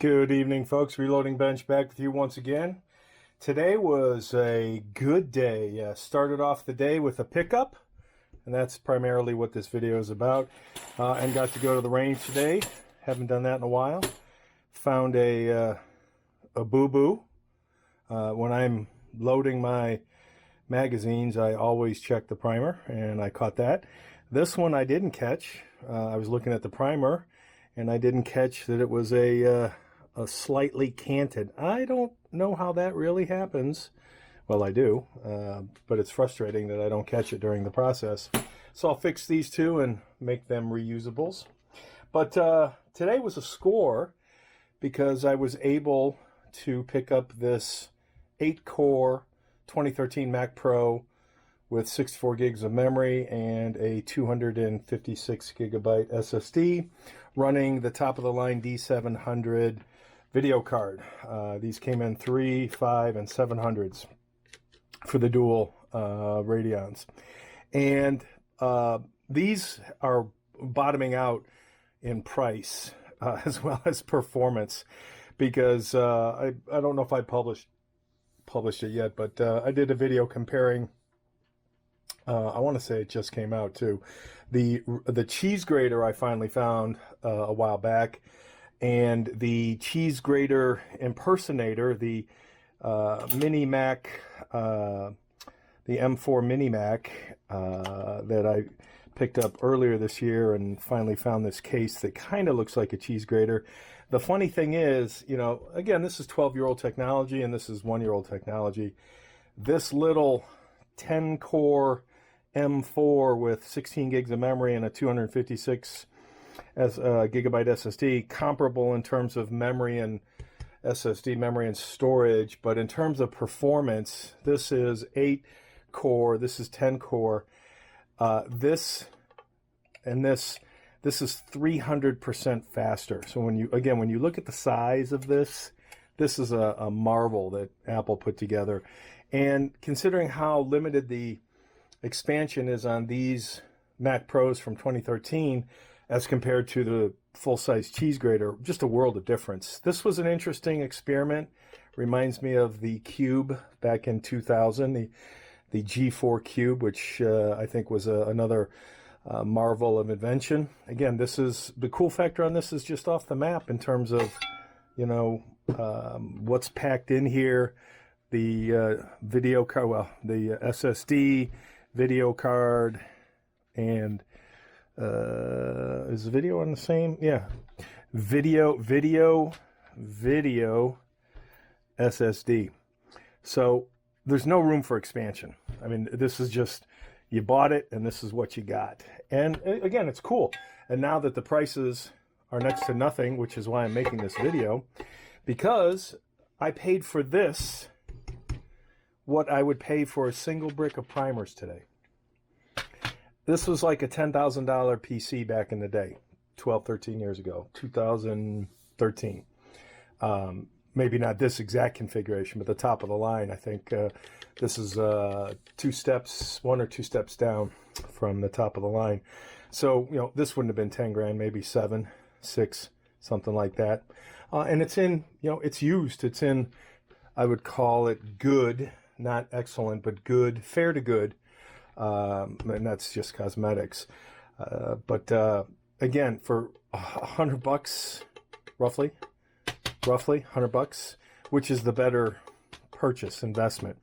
Good evening, folks. Reloading Bench back with you once again. Today was a good day. Started off the day with a pickup, and that's primarily what this video is about. And got to go to the range today. Haven't done that in a while. Found a boo-boo. When I'm loading my magazines, I always check the primer, and I caught that. This one I didn't catch. I was looking at the primer, and I didn't catch that it was a slightly canted. I don't know how that really happens. Well, I do, but it's frustrating that I don't catch it during the process. So I'll fix these two and make them reusables. But today was a score because I was able to pick up this 8-core 2013 Mac Pro with 64 gigs of memory and a 256 gigabyte SSD running the top of the line D700 video card. These came in 3, 5, and 700s for the dual Radeons. And these are bottoming out in price as well as performance because I don't know if I published it yet, but I did a video comparing I want to say it just came out too. The cheese grater I finally found a while back, and the cheese grater impersonator, the Mini Mac, the M4 Mini Mac that I picked up earlier this year, and finally found this case that kind of looks like a cheese grater. The funny thing is, you know, again, this is 12-year-old technology and this is 1-year-old technology. This little 10-core M4 with 16 gigs of memory and a 256 gigabyte SSD, comparable in terms of memory and SSD memory and storage, but in terms of performance, this is 8-core, this is 10-core. This is 300% faster. So when you look at the size of this, this is a marvel that Apple put together. And considering how limited the expansion is on these Mac Pros from 2013 as compared to the full-size cheese grater, just a world of difference. This was an interesting experiment. Reminds me of the Cube back in 2000, the G4 Cube, which I think was another marvel of invention. Again, this is the cool factor on this is just off the map in terms of, you know, what's packed in here. The video card, well, the SSD, video card, and is the video on the same? Yeah, video SSD. So there's no room for expansion. I mean, this is just, you bought it and this is what you got. And again, it's cool. And now that the prices are next to nothing, which is why I'm making this video, because I paid for this what I would pay for a single brick of primers today. This was like a $10,000 PC back in the day, 12, 13 years ago, 2013. Maybe not this exact configuration, but the top of the line. I think this is 2 steps, 1 or 2 steps down from the top of the line. So, you know, this wouldn't have been 10 grand, maybe 7, 6, something like that. And it's in, you know, it's used. It's in, I would call it good, not excellent, but good, fair to good. And that's just cosmetics. But again, for $100 roughly $100, which is the better purchase investment.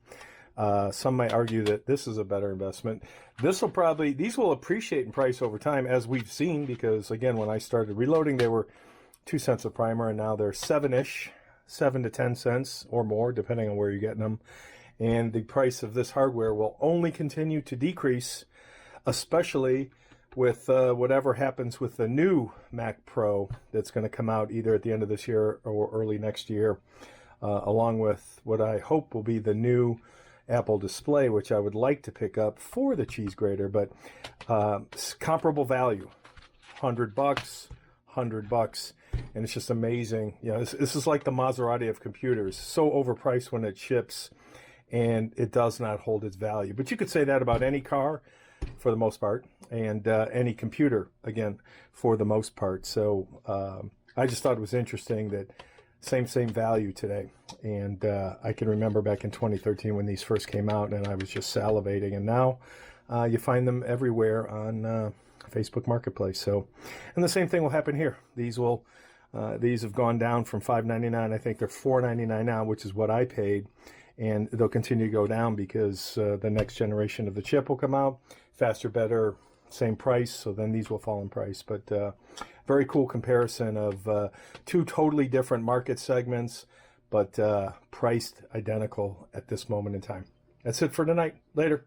Some might argue that this is a better investment. These will appreciate in price over time, as we've seen, because again, when I started reloading, they were 2 cents a primer, and now they're 7-ish, 7 to 10 cents or more, depending on where you're getting them. And the price of this hardware will only continue to decrease, especially with whatever happens with the new Mac Pro that's going to come out either at the end of this year or early next year, along with what I hope will be the new Apple display, which I would like to pick up for the cheese grater, but comparable value, $100, and it's just amazing. You know, this is like the Maserati of computers, so overpriced when it ships, and it does not hold its value. But you could say that about any car for the most part, and any computer, again, for the most part. So I just thought it was interesting that same value today. And I can remember back in 2013 when these first came out, and I was just salivating. And now you find them everywhere on Facebook Marketplace. So, and the same thing will happen here. These have gone down from $5.99. I think they're $4.99 now, which is what I paid. And they'll continue to go down because the next generation of the chip will come out. Faster, better, same price. So then these will fall in price. But very cool comparison of two totally different market segments, but priced identical at this moment in time. That's it for tonight. Later.